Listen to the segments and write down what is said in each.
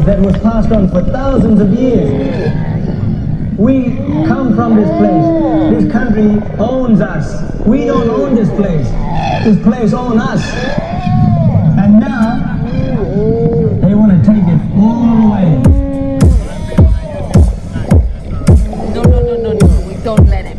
That was passed on for thousands of years. We come from this place. This country owns us. We don't own this place. This place owns us. And now, they want to take it all away. No, we don't let him.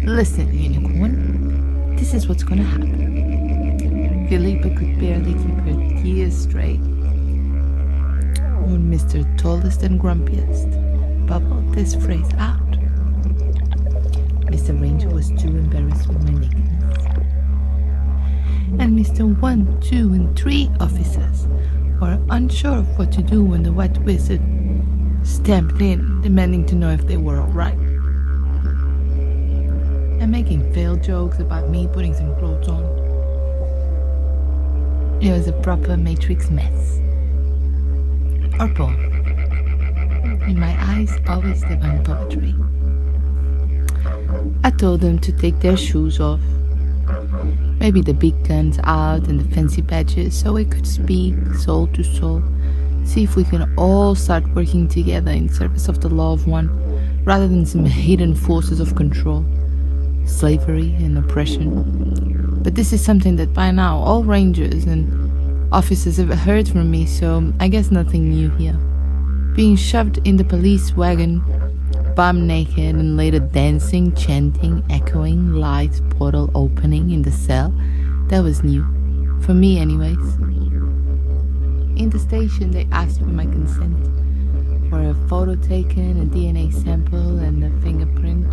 Listen, unicorn, this is what's gonna happen. Philippa could barely keep her tears straight when Mr. Tallest and Grumpiest bubbled this phrase out. Mr. Ranger was too embarrassed with my nakedness. And Mr. 1, 2, and 3 officers were unsure of what to do when the White Wizard stamped in, demanding to know if they were alright. And making failed jokes about me putting some clothes on. It was a proper Matrix mess. Or poem. In my eyes, always divine poetry. I told them to take their shoes off. Maybe the big guns out and the fancy badges, so we could speak soul to soul. See if we can all start working together in service of the law of one, rather than some hidden forces of control. Slavery and oppression. But this is something that by now all rangers and officers have heard from me, so I guess nothing new here. Being shoved in the police wagon, bum naked, and later dancing, chanting, echoing, light portal opening in the cell, that was new. For me anyways. In the station they asked for my consent, for a photo taken, a DNA sample, and a fingerprint.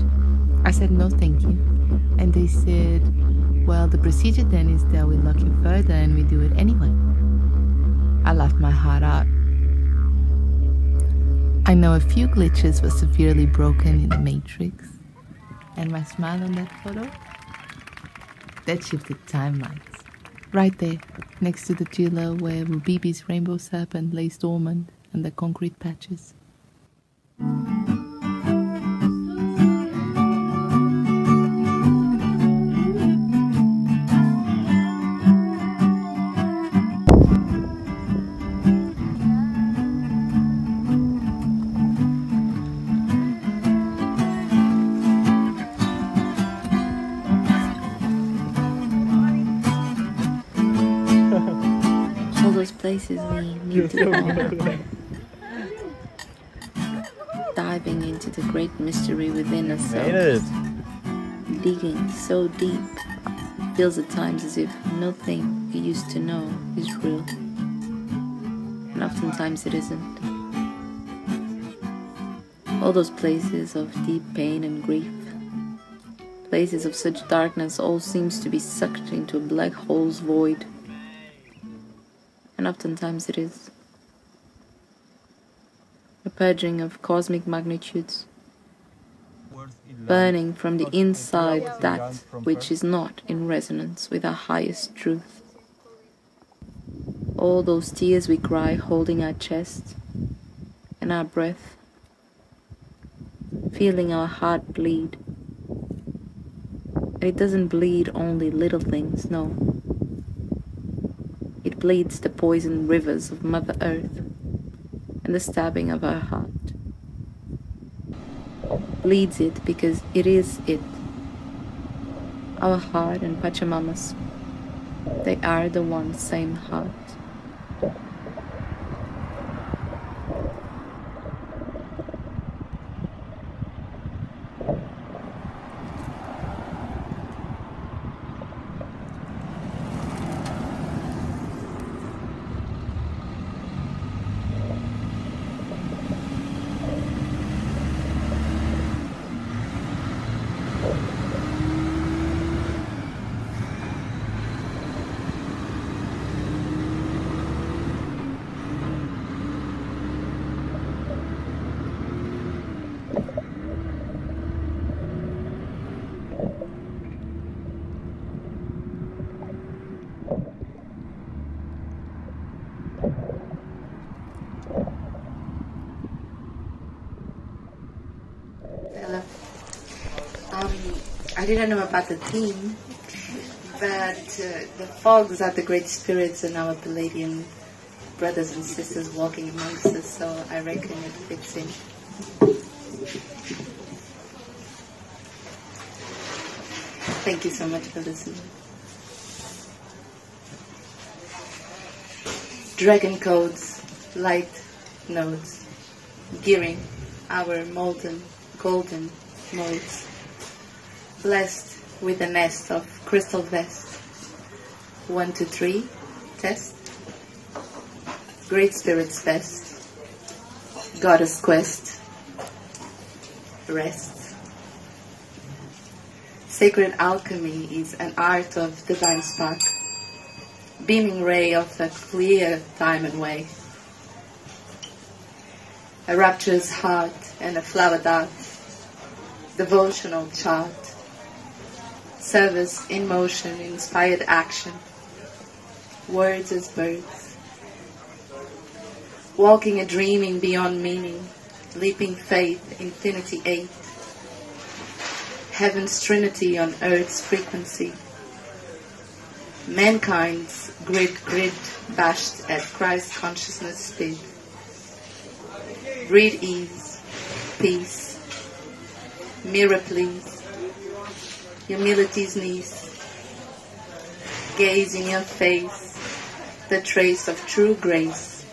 I said no thank you, and they said, well, the procedure then is that we lock you further and we do it anyway. I laughed my heart out. I know a few glitches were severely broken in the Matrix, and my smile on that photo, that shifted timelines. Right there, next to the jeweler where Rubibi's rainbow serpent lays dormant under concrete patches. All those places we need to go. Diving into the great mystery within ourselves. Digging so deep, feels at times as if nothing we used to know is real. And oftentimes it isn't. All those places of deep pain and grief, places of such darkness, all seems to be sucked into a black hole's void. And oftentimes it is. A purging of cosmic magnitudes, burning from the inside that which is not in resonance with our highest truth. All those tears we cry holding our chest and our breath, feeling our heart bleed. And it doesn't bleed only little things, no. It bleeds the poisoned rivers of Mother Earth and the stabbing of our heart. Bleeds it because it is it. Our heart and Pachamama's, they are the one same heart. I didn't know about the theme, but the fogs are the great spirits and our Palladian brothers and sisters walking amongst us, so I reckon it fits in. Thank you so much for listening. Dragon codes, light nodes, gearing our molten golden modes. Blessed with a nest of crystal vest. 1, 2, 3, test. Great spirits best. Goddess quest. Rest. Sacred alchemy is an art of divine spark. Beaming ray of a clear time and way. A rapturous heart and a flower dart. Devotional chart. Service in motion, inspired action. Words as birds. Walking and dreaming beyond meaning. Leaping faith, infinity 8. Heaven's trinity on earth's frequency. Mankind's grid bashed at Christ consciousness speed. Breathe ease, peace. Mirror please. Humility's knees. Gaze in your face, the trace of true grace.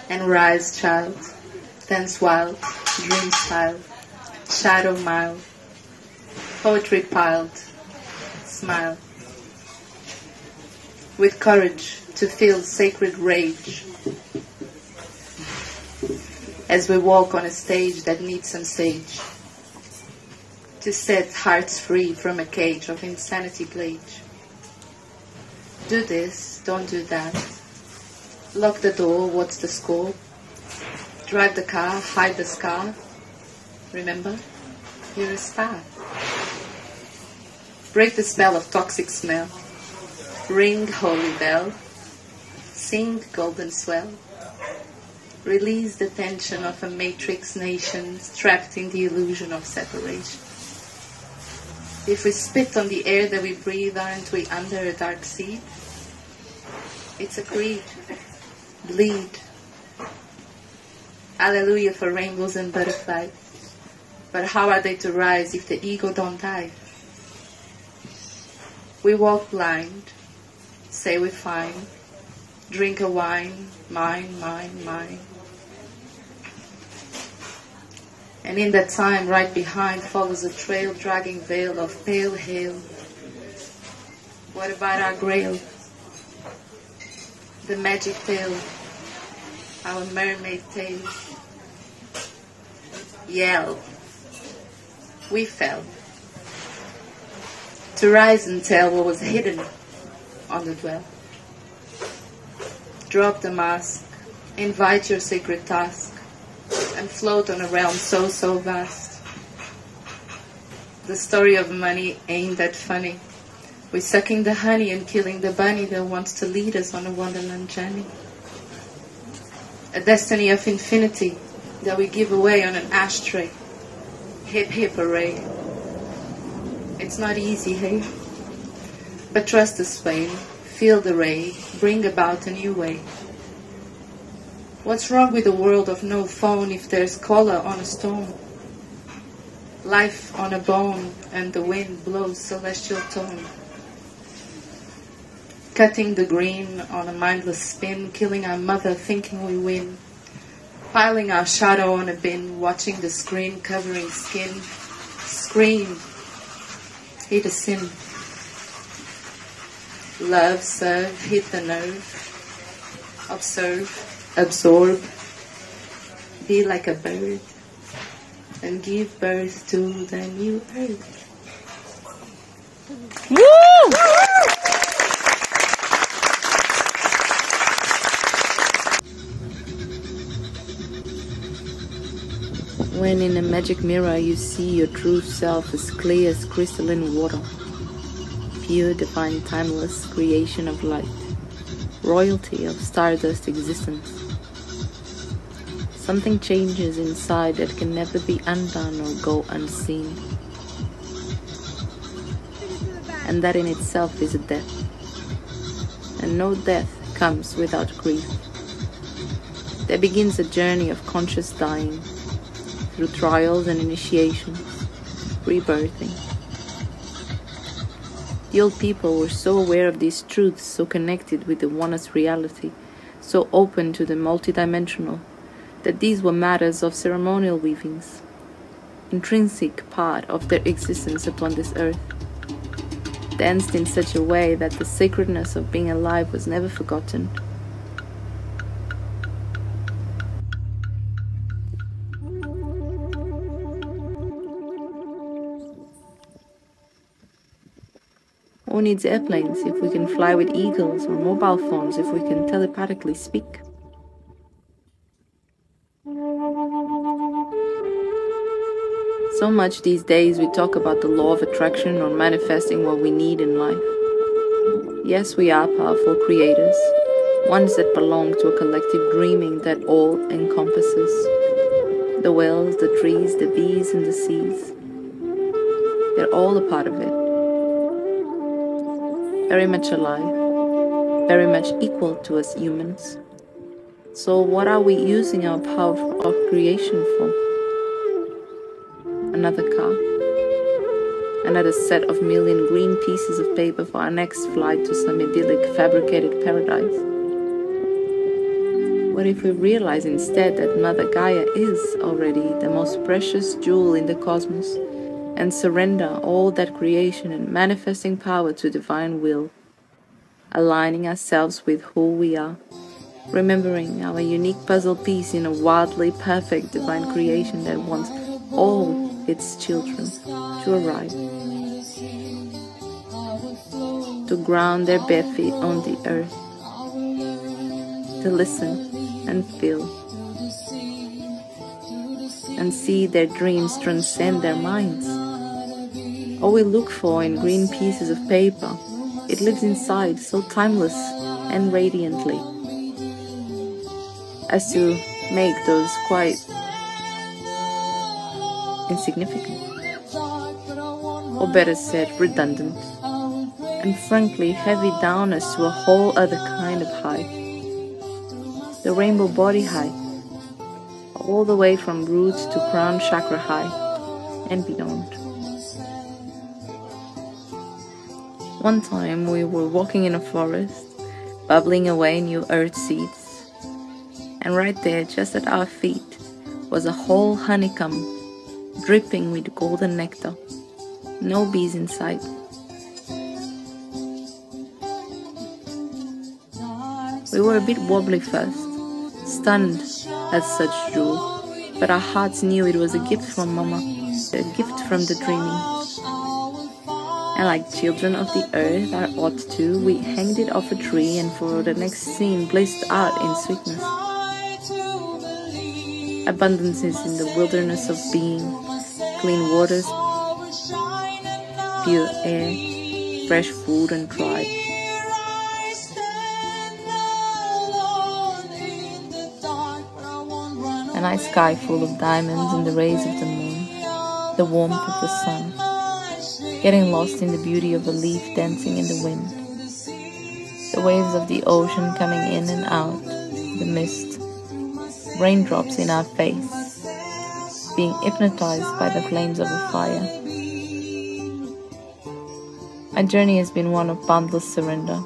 And rise, child, dance wild, dream styled, shadow mild, poetry piled, smile. With courage to feel sacred rage, as we walk on a stage that needs some sage. To set hearts free from a cage of insanity plage. Do this, don't do that. Lock the door, what's the score? Drive the car, hide the scar. Remember, you're a star. Break the spell of toxic smell. Ring holy bell. Sing golden swell. Release the tension of a matrix nation trapped in the illusion of separation. If we spit on the air that we breathe, aren't we under a dark seed? It's a creed. Bleed. Hallelujah for rainbows and butterflies. But how are they to rise if the ego don't die? We walk blind, say we're fine, drink a wine, mine, mine, mine. And in that time, right behind, follows a trail dragging veil of pale hail. What about our grail? The magic tale, our mermaid tale. Yell. We fell. To rise and tell what was hidden on the dwell. Drop the mask, invite your sacred task, and float on a realm so, so vast. The story of money ain't that funny. We're sucking the honey and killing the bunny that wants to lead us on a wonderland journey. A destiny of infinity that we give away on an ashtray. Hip hip hooray. It's not easy, hey? But trust the sway, feel the ray, bring about a new way. What's wrong with a world of no phone if there's color on a stone? Life on a bone and the wind blows celestial tone. Cutting the green on a mindless spin, killing our mother thinking we win. Piling our shadow on a bin, watching the screen covering skin. Scream, hit a sin. Love, serve, hit the nerve. Observe, absorb. Be like a bird and give birth to the new earth. Woo! When in a magic mirror you see your true self as clear as crystalline water, pure, divine, timeless creation of light, royalty of stardust existence. Something changes inside that can never be undone or go unseen. And that in itself is a death. And no death comes without grief. There begins a journey of conscious dying, through trials and initiations, rebirthing. The old people were so aware of these truths, so connected with the oneness reality, so open to the multidimensional, that these were matters of ceremonial weavings, intrinsic part of their existence upon this earth, danced in such a way that the sacredness of being alive was never forgotten. Who needs airplanes if we can fly with eagles, or mobile phones if we can telepathically speak? So much these days we talk about the law of attraction or manifesting what we need in life. Yes, we are powerful creators, ones that belong to a collective dreaming that all encompasses. The whales, the trees, the bees and the seas. They're all a part of it. Very much alive, very much equal to us humans. So what are we using our power of creation for? Another car? Another set of million green pieces of paper for our next flight to some idyllic fabricated paradise? What if we realize instead that Mother Gaia is already the most precious jewel in the cosmos, and surrender all that creation and manifesting power to divine will, aligning ourselves with who we are, remembering our unique puzzle piece in a wildly perfect divine creation that wants all its children to arrive, to ground their bare feet on the earth, to listen and feel, and see their dreams transcend their minds. All we look for in green pieces of paper, it lives inside so timeless and radiantly, as to make those quite insignificant, or better said, redundant, and frankly heavy down as to a whole other kind of high, the rainbow body high, all the way from roots to crown chakra high and beyond. One time we were walking in a forest, bubbling away new earth seeds. And right there, just at our feet, was a whole honeycomb, dripping with golden nectar. No bees in sight. We were a bit wobbly first, stunned at such jewel, but our hearts knew it was a gift from Mama, a gift from the dreaming. And like children of the earth are ought to, we hanged it off a tree and for the next scene blazed out in sweetness. Abundance is in the wilderness of being, clean waters, pure air, fresh food and tribe. A night sky full of diamonds and the rays of the moon, the warmth of the sun, getting lost in the beauty of a leaf dancing in the wind, the waves of the ocean coming in and out, the mist, raindrops in our face, being hypnotized by the flames of a fire. My journey has been one of boundless surrender,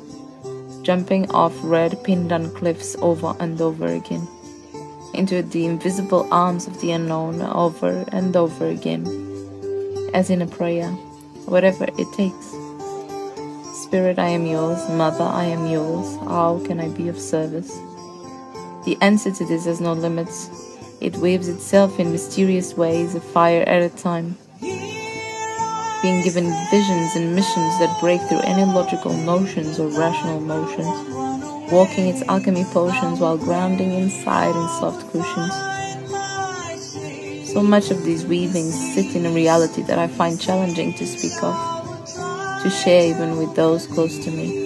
jumping off red pinned-on cliffs over and over again, into the invisible arms of the unknown over and over again, as in a prayer, whatever it takes. Spirit, I am yours. Mother, I am yours. How can I be of service? The answer to this has no limits. It weaves itself in mysterious ways, a fire at a time, being given visions and missions that break through any logical notions or rational motions, walking its alchemy potions while grounding inside in soft cushions. So much of these weavings sit in a reality that I find challenging to speak of, to share even with those close to me.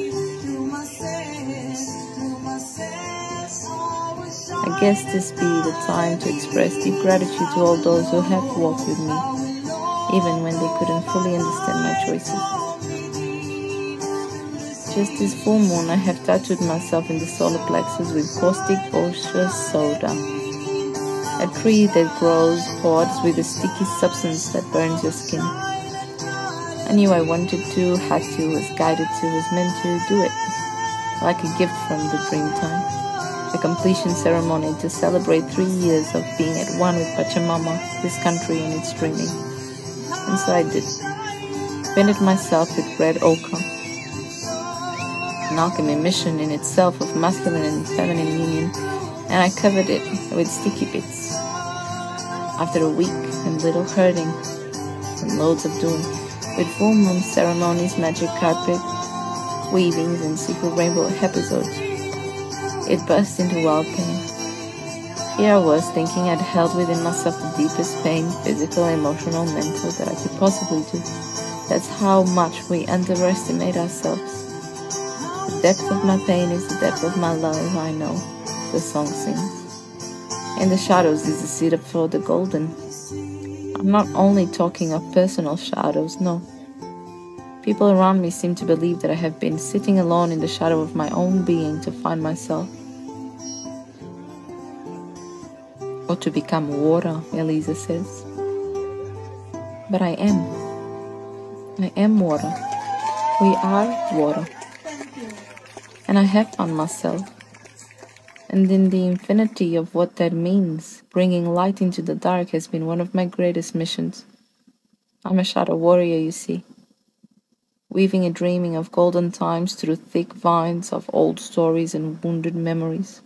I guess this be the time to express deep gratitude to all those who have walked with me, even when they couldn't fully understand my choices. Just this full moon, I have tattooed myself in the solar plexus with caustic osha soda, a tree that grows pods with a sticky substance that burns your skin. I knew I wanted to, had to, was guided to, was meant to do it, like a gift from the dream time, a completion ceremony to celebrate 3 years of being at one with Pachamama, this country and its dreaming. And so I did. Painted myself with red ochre, an alchemy mission in itself of masculine and feminine union, and I covered it with sticky bits. After a week and little hurting and loads of doing, with full moon ceremonies, magic carpet, weavings and secret rainbow episodes, it burst into wild pain. Here I was thinking I'd held within myself the deepest pain, physical, emotional, mental, that I could possibly do. That's how much we underestimate ourselves. The depth of my pain is the depth of my love, I know, the song sings. In the shadows is the seed for the golden. I'm not only talking of personal shadows, no. People around me seem to believe that I have been sitting alone in the shadow of my own being to find myself. Or to become water, Elisa says. But I am. I am water. We are water. And I have found myself. And in the infinity of what that means, bringing light into the dark has been one of my greatest missions. I'm a shadow warrior, you see. Weaving and dreaming of golden times through thick vines of old stories and wounded memories.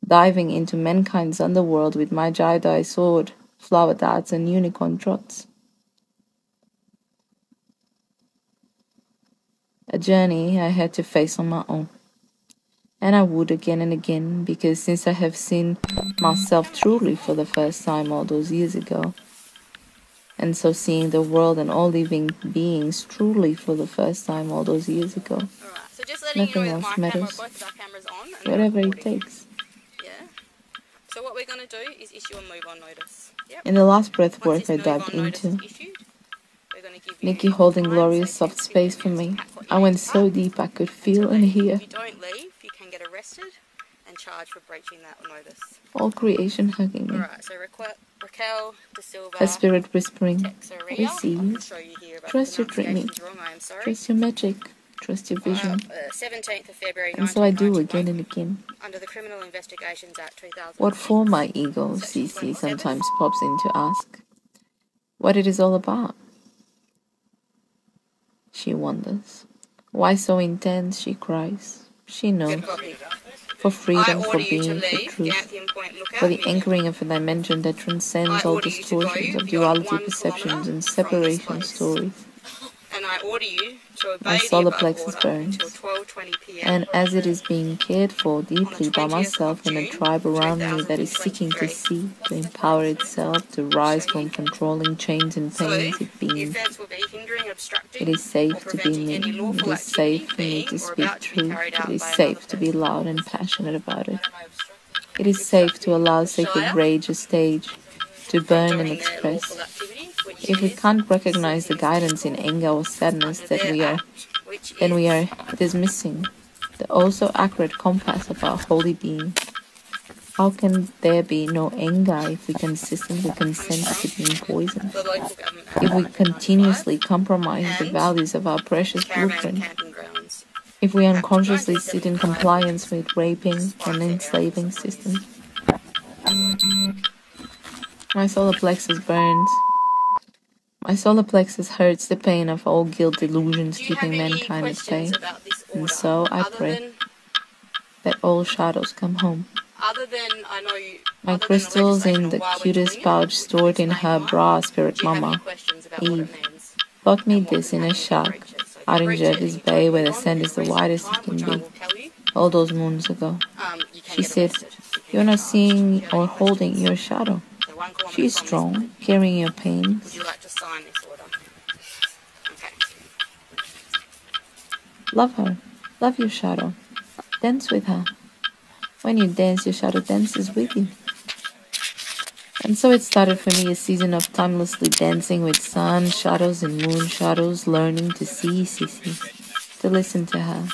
Diving into mankind's underworld with my Jedi sword, flower darts and unicorn trots. A journey I had to face on my own. And I would again and again, because since I have seen myself truly for the first time all those years ago, and so seeing the world and all living beings truly for the first time all those years ago, so just nothing else matters, both our cameras on and whatever it takes. Yeah. So what we're going to do is issue a move on notice. Yep. In the last breath Once work I this dived move on notice into, is issued, we're going to give you Nikki holding time, glorious so soft space for me. I went so deep I could feel and hear. If you don't leave, you can get arrested and charged for breaching that notice. All creation hugging me. Alright, so Raquel De Silva, Her spirit whispering, Texaria. I see you. Show you here about Trust your dreaming. pronunciations wrong, I am sorry. Trust your magic. Trust your vision. 17th of February And so I do 1991. again and again. Under the Criminal Investigations Act 2000. What for my ego, Sissy sometimes pops in to ask. What it is all about. She wonders. Why so intense, she cries. She knows. For freedom, for being, for truth. For the anchoring of a dimension that transcends all distortions of duality perceptions and separation stories. And I order you to obey My solar plexus burns, and as it is being cared for deeply by myself and a tribe around me that is seeking to see, to empower itself, to rise from controlling chains and pains it beings. It is safe to be me, it is safe for me to speak truth, it is safe to be loud and passionate about it. It is safe to allow sacred rage a stage, to burn and express. If we can't recognize the guidance in anger or sadness then we are dismissing the also accurate compass of our holy being. How can there be no anger if we consistently consent to being poisoned? If we continuously compromise the values of our precious blueprint? If we unconsciously sit in compliance with raping and enslaving systems? My solar plexus burns. My solar plexus hurts the pain of all guilt delusions keeping mankind at bay. And so I pray that all shadows come home. My crystals in the cutest pouch stored in her bra, spirit mama, Eve, taught me this in a shack out in Jervis Bay where the sand is the widest it can be, all those moons ago. She said, "You're not seeing or holding your shadow. She's strong, carrying your pains." Love her. Love your shadow. Dance with her. When you dance, your shadow dances with you. And so it started for me a season of timelessly dancing with sun shadows and moon shadows, learning to see Sissy, to listen to her,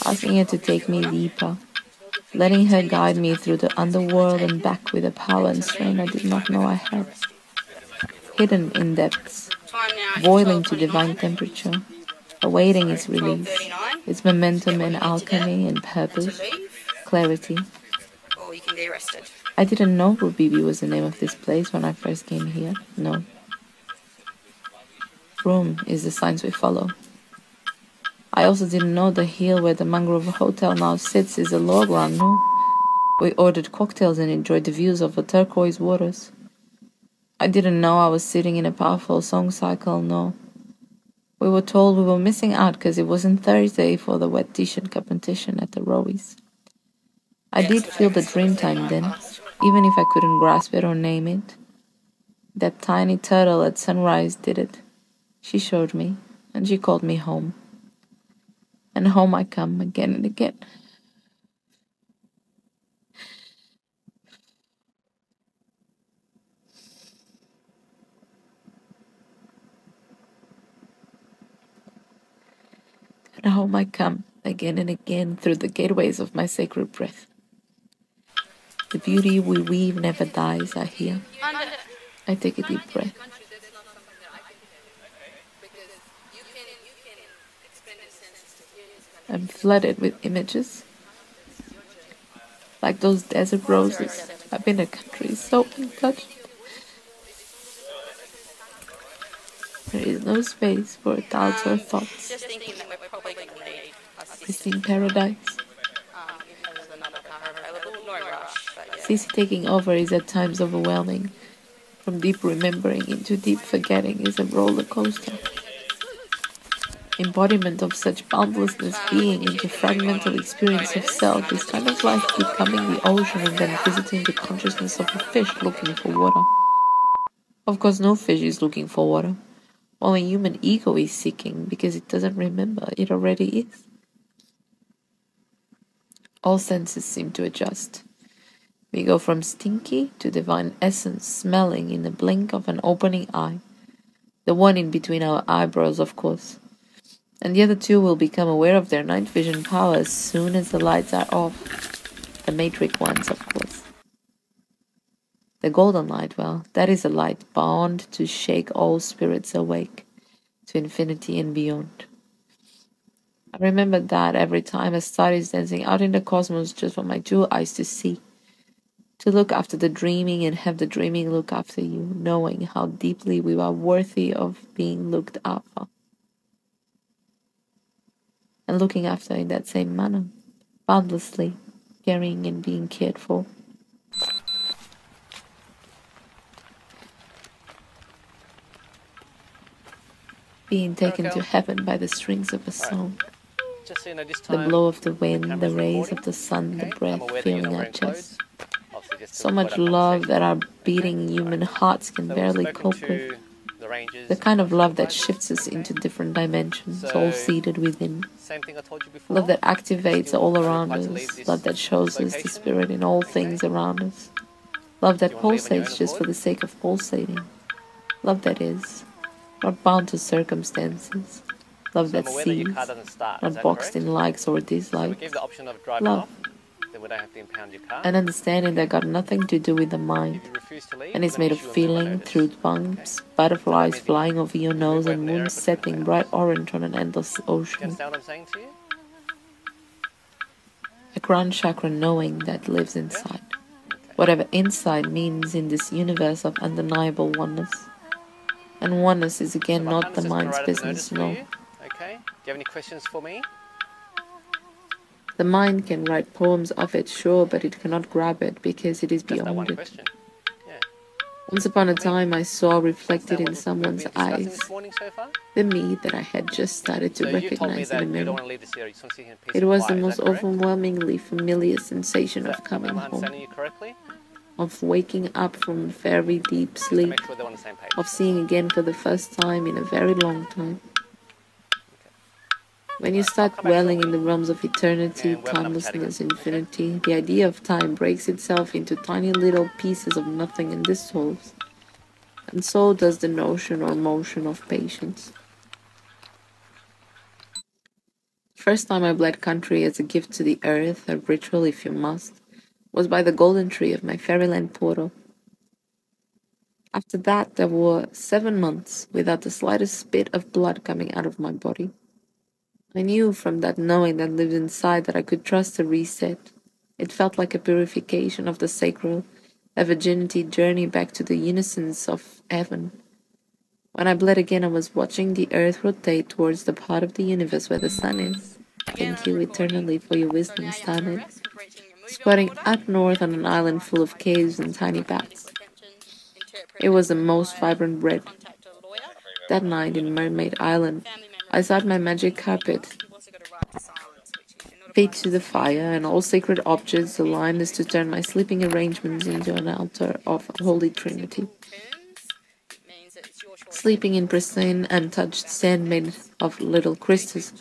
asking her to take me deeper, letting her guide me through the underworld and back with a power and strength I did not know I had. Hidden in depths, boiling to divine temperature, awaiting its release, its momentum and alchemy and purpose, clarity. I didn't know Rubibi was the name of this place when I first came here, no. Room is the signs we follow. I also didn't know the hill where the Mangrove Hotel now sits is a log run, no. We ordered cocktails and enjoyed the views of the turquoise waters. I didn't know I was sitting in a powerful song cycle, no. We were told we were missing out because it wasn't Thursday for the wet t-shirt competition at the Rowies. I did feel the dream time then, even if I couldn't grasp it or name it. That tiny turtle at sunrise did it. She showed me, and she called me home. And home I come again and again. And home I come again and again through the gateways of my sacred breath. The beauty we weave never dies, I hear. I take a deep breath. I'm flooded with images. Like those desert roses, I've been a country so untouched. There is no space for doubts or thoughts. Pristine paradise. Sissy taking over is at times overwhelming. From deep remembering into deep forgetting is a roller coaster. Embodiment of such boundlessness being into fragmental experience of self is kind of like becoming the ocean and then visiting the consciousness of a fish looking for water. Of course, no fish is looking for water. Only human ego is seeking because it doesn't remember, it already is. All senses seem to adjust. We go from stinky to divine essence smelling in the blink of an opening eye. The one in between our eyebrows, of course. And the other two will become aware of their night vision power as soon as the lights are off. The matrix ones, of course. The golden light, well, that is a light bound to shake all spirits awake, to infinity and beyond. I remember that every time I started dancing out in the cosmos just for my two eyes to see. To look after the dreaming and have the dreaming look after you, knowing how deeply we are worthy of being looked after. And looking after in that same manner, boundlessly, caring and being cared for. Being taken to heaven by the strings of a song. Just so you know, this The time blow of the wind, the camera's rays recording, of the sun, the okay? breath I'm aware that filling you're not our wearing chest. clothes. Obviously, just to So much record our love that our conversation, beating okay? human hearts can So barely we've spoken cope with. to the rangers, The kind of love that supervisors, shifts us into different dimensions, So, all seated within. Same thing I told you before. Love that activates Still all no around reply to leave us. this Love that shows us the location. spirit in all things around us. Love Do that you want to leave on your own pulsates just for accord? the sake of pulsating. Love that is not bound to circumstances. Love So that I'm aware that your sees, car doesn't start, is not that boxed correct? in likes or So we dislikes. give the option of driving Love, off, then we don't have to impound your car. an understanding that got nothing to do with the mind, If you refuse to leave, and is let made me of issue a move on feeling, notice. truth bumps, Okay. butterflies means if flying over your you nose, move and away from the moons airport, setting it's bright gonna orange on an endless Do you ocean. understand what I'm saying to you? A crown chakra knowing that lives inside. Whatever inside means in this universe of undeniable oneness. And oneness is again So my not partner's the just gonna mind's write up the notice business, for no. you. Okay. Do you have any questions for me? The mind can write poems of it, sure, but it cannot grab it because it is Just that beyond one it. question. Yeah. Once upon a time I saw reflected in We've someone's been discussing eyes this morning so far? the me that I had just started to So you told me recognize in the that you don't mirror. want to leave this area. You just want to sit here in peace It and was the quiet. Is most that correct? overwhelmingly familiar sensation of coming Am I home, understanding you correctly? of waking up from very deep Just to sleep, make sure they're on the same page. of seeing again for the first time in a very long time. When you start come back dwelling in shortly. the realms of eternity, And we'll have another chat again. timelessness, infinity, the idea of time breaks itself into tiny little pieces of nothing and dissolves. And so does the notion or motion of patience. First time I bled country as a gift to the earth, a ritual if you must, was by the golden tree of my fairyland portal. After that, there were 7 months without the slightest bit of blood coming out of my body. I knew from that knowing that lived inside that I could trust a reset. It felt like a purification of the sacral, a virginity journey back to the unisons of heaven. When I bled again, I was watching the earth rotate towards the part of the universe where the sun is. Thank you eternally for your wisdom, Starnet. Squatting up north on an island full of caves and tiny bats. It was the most vibrant red. That night in Mermaid Island, I sat my magic carpet, feet to the fire, and all sacred objects aligned as to turn my sleeping arrangements into an altar of Holy Trinity. Sleeping in pristine, untouched sand made of little crystals,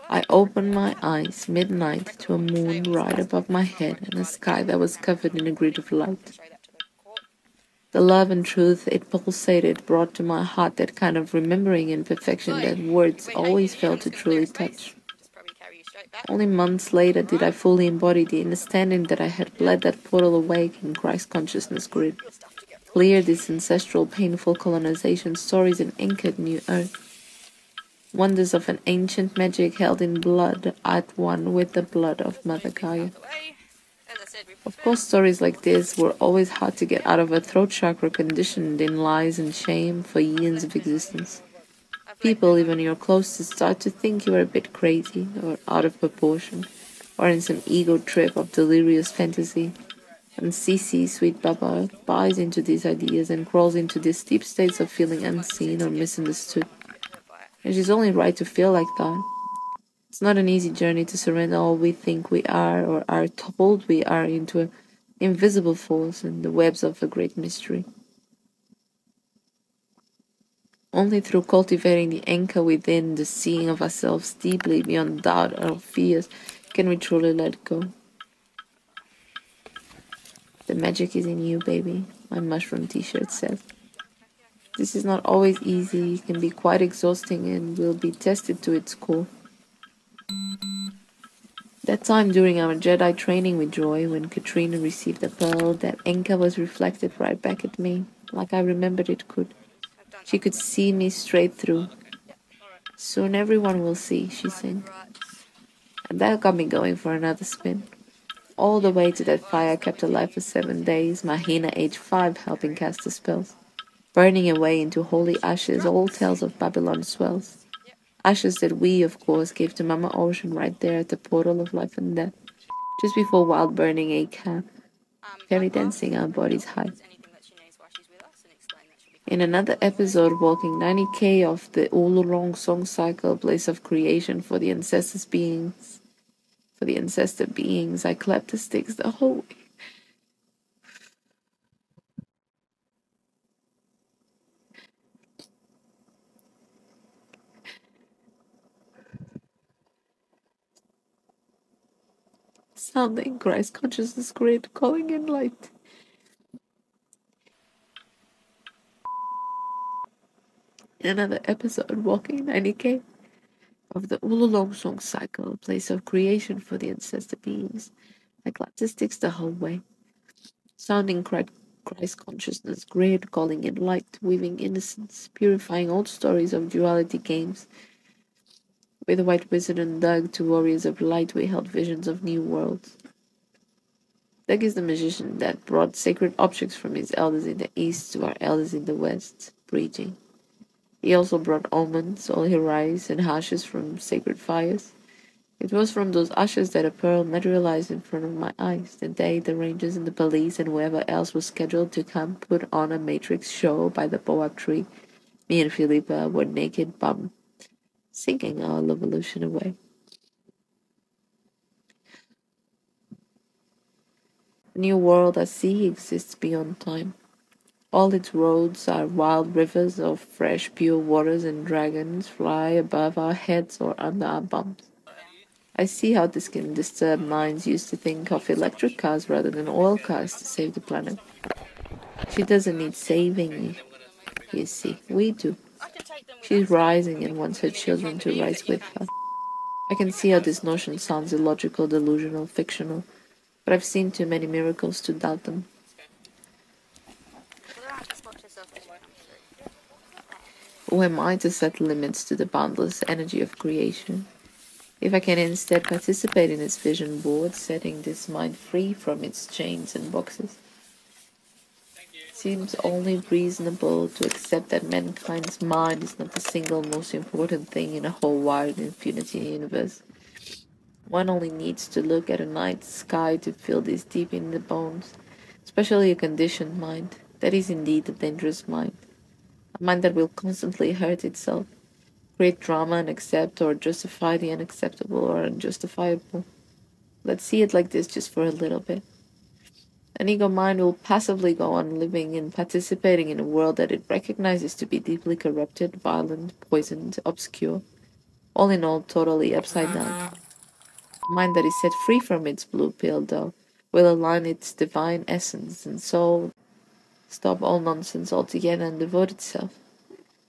I opened my eyes midnight to a moon right above my head and a sky that was covered in a grid of light. The love and truth it pulsated brought to my heart that kind of remembering and perfection that words always fail to truly touch. Only months later did I fully embody the understanding that I had bled that portal awake in Christ consciousness grid, cleared these ancestral painful colonization stories and anchored new earth. Wonders of an ancient magic held in blood at one with the blood of Mother Gaia. Of course, stories like this were always hard to get out of a throat chakra conditioned in lies and shame for eons of existence. People, even your closest, start to think you are a bit crazy, or out of proportion, or in some ego trip of delirious fantasy. And sissy, sweet Baba, buys into these ideas and crawls into these deep states of feeling unseen or misunderstood. And she's only right to feel like that. It's not an easy journey to surrender all we think we are or are told we are into an invisible force and the webs of a great mystery. Only through cultivating the anchor within, the seeing of ourselves deeply beyond doubt or fears, can we truly let go. The magic is in you, baby, my mushroom t-shirt says. This is not always easy, it can be quite exhausting and will be tested to its core. That time during our Jedi training with Joy, when Katrina received the pearl, that anchor was reflected right back at me, like I remembered it could. She could see me straight through. Soon everyone will see, she sang. And that got me going for another spin. All the way to that fire kept alive for 7 days, my Hina age 5 helping cast the spells. Burning away into holy ashes, all tales of Babylon swells. Ashes that we, of course, gave to Mama Ocean right there at the portal of life and death, just before wild burning a camp, fairy dancing our bodies high. In another episode, walking 90k off the Ululong song cycle, place of creation for the ancestors beings, I clapped the sticks the whole way. Sounding Christ consciousness grid, calling in light. In another episode, walking 90k of the Ululong song cycle, place of creation for the ancestor beings, I clapped the sticks the whole way. Sounding Christ consciousness grid, calling in light, weaving innocence, purifying old stories of duality games. With the White Wizard and Doug, two warriors of light, we held visions of new worlds. Doug is the magician that brought sacred objects from his elders in the east to our elders in the west, preaching. He also brought omens, all rice and ashes from sacred fires. It was from those ashes that a pearl materialized in front of my eyes, the day the rangers and the police and whoever else was scheduled to come put on a matrix show by the boab tree. Me and Philippa were naked bum, singing our lovelution away. The new world I see exists beyond time. All its roads are wild rivers of fresh, pure waters, and dragons fly above our heads or under our bums. I see how this can disturb minds used to think of electric cars rather than oil cars to save the planet. She doesn't need saving, you see. We do. She's rising and wants her children to rise with her. I can see how this notion sounds illogical, delusional, fictional, but I've seen too many miracles to doubt them. Who am I to set limits to the boundless energy of creation? If I can instead participate in its vision board, setting this mind free from its chains and boxes, it seems only reasonable to accept that mankind's mind is not the single most important thing in a whole wide infinity universe. One only needs to look at a night sky to feel this deep in the bones, especially a conditioned mind. That is indeed a dangerous mind. A mind that will constantly hurt itself, create drama and accept or justify the unacceptable or unjustifiable. Let's see it like this just for a little bit. An ego mind will passively go on living and participating in a world that it recognizes to be deeply corrupted, violent, poisoned, obscure, all in all totally upside down. A mind that is set free from its blue pill, though, will align its divine essence and soul, stop all nonsense altogether and devote itself.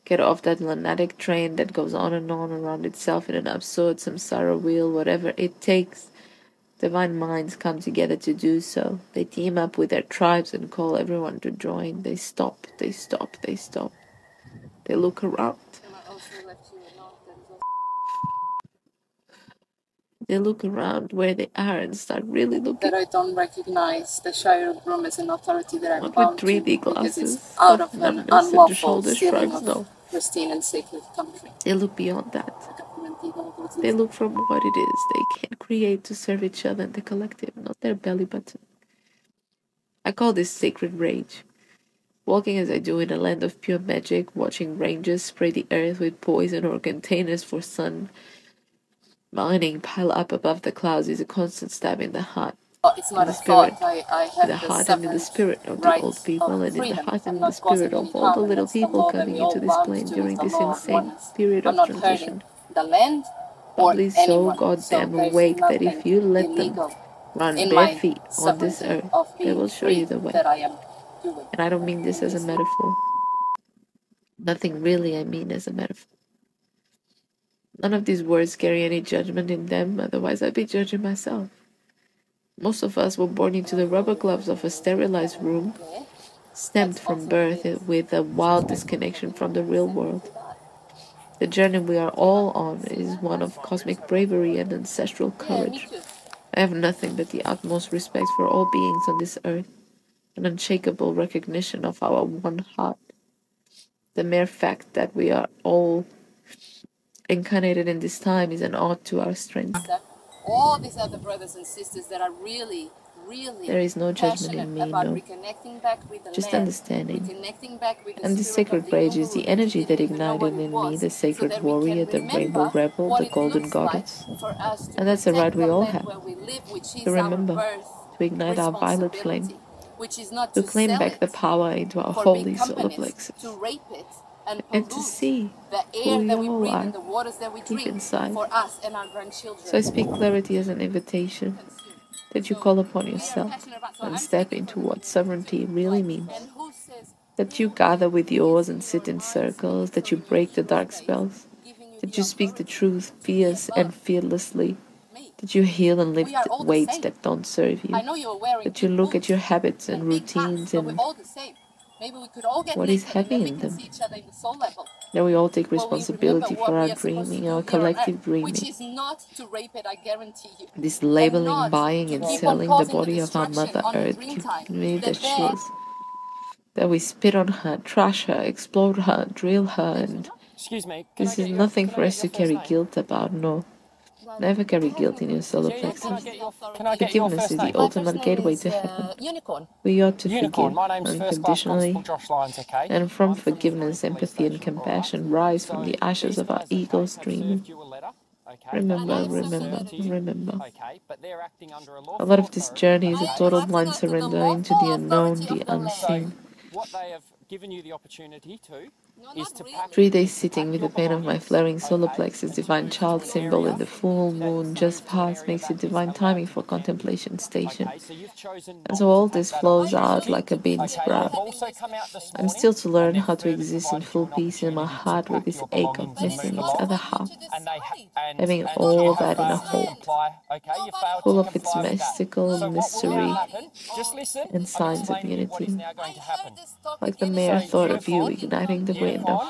Get off that lunatic train that goes on and on around itself in an absurd samsara wheel, whatever it takes. Divine minds come together to do so. They team up with their tribes and call everyone to join. They stop, they stop, they stop. They look around. They look around where they are and start really looking. That I don't recognize the Shire Groom as an authority that I'm Not bound with 3D to, because glasses it's out of of an numbness and the unlawful shoulder stealing shrugs, of no. pristine and sacred country. They look beyond that. They look from what it is they can create to serve each other and the collective, not their belly button. I call this sacred rage. Walking as I do in a land of pure magic, watching rangers spray the earth with poison or containers for sun mining pile up above the clouds is a constant stab in the heart. It's not in a the spirit, thought. I in the have heart and in the spirit of the old people, and in the heart and in the spirit of all the little people coming into this plane during this insane period of transition. The land or Probably so anyone. goddamn there's awake that if nothing you let them illegal run in bare my feet on this sovereignty earth, of they being will show free you the way. that I am doing. And I don't mean this as a metaphor. Nothing really, I mean as a metaphor. None of these words carry any judgment in them, otherwise I'd be judging myself. Most of us were born into the rubber gloves of a sterilized room, stamped from birth with a wild disconnection from the real world. The journey we are all on is one of cosmic bravery and ancestral courage. I have nothing but the utmost respect for all beings on this earth, an unshakable recognition of our one heart. The mere fact that we are all incarnated in this time is an ode to our strength. All these other brothers and sisters that are really There is no judgment passionate in me, about no. reconnecting back with the Just land, understanding. reconnecting back with the And the spirit sacred of the rage is Uhuru the energy that didn't even know what ignited it in me, was, the so sacred that we warrior, can the rainbow remember rebel, what the it golden looks like goddess. for us to And that's a right protect we the all land have. where we live, which To is our remember, birth to ignite our violet flame, responsibility, which is not to to claim sell back the it power into our for holy big solar companies plexus, to rape it and and to pollute see the who air we that we all breathe are and the waters that we deep drink inside. for us and our So I grandchildren. speak clarity as an invitation, that you call upon yourself and step into what sovereignty really means. And who says That you gather with yours and sit in circles, that you break the dark spells, that you speak the truth fierce and fearlessly, that you heal and lift weights that don't serve you, I know you're wearing that you big look at boots your habits and and big hats, routines but we're and all the same. Maybe we could all get what is naked and then heavy we in can them, see each other in the soul level. that we all take Well, we remember responsibility what for our we are supposed to dreaming, do our here on earth, collective which dreaming. is not to rape it, I guarantee you. This And labeling, not buying to and keep on selling the causing the body of our destruction Mother on the Earth dream keep time. me that she Then is. That we spit on her, trash her, explode her, drill her, and Excuse me. this is nothing for us to carry guilt about, no. Never carry guilt in your solar plexus. Forgiveness is the ultimate gateway to heaven. Unicorn. We ought to Unicorn, forgive my name's First Class unconditionally, Constable Josh Lyons, okay? and from I'm from the forgiveness, Thornton Police empathy, and Station, compassion alright? rise from the So ashes these of our guys, okay, egos have dreaming. served you a letter, okay? Remember, That was remember, served to you, remember. okay? But they're acting under a A lawful lot of this authority, journey is a okay? total blind surrender into the unknown, the unseen. What they have given you the opportunity to is to pack 3 days sitting with your the pain of my belongings, flaring solar okay, plexus, and to divine move child to an symbol in area the full moon just move to an past area makes that it is divine allowed timing to for be camped. contemplation station. Okay, so you've chosen And not so to all take this that flows opportunity. out like a bean Okay, sprout. I've also come out this I'm morning still to learn and they've how to further exist in provided full you an peace in my opportunity to heart with pack this your ache of belongings and missing move each along. other half, And they having and all you have that in a failed to whole, comply. Okay, you failed full to of its comply with that. mystical So what will now mystery happen? Just listen. and I'm signs of explaining you what is unity, now going to happen. like the mere So thought of you unicorn, igniting the wind of,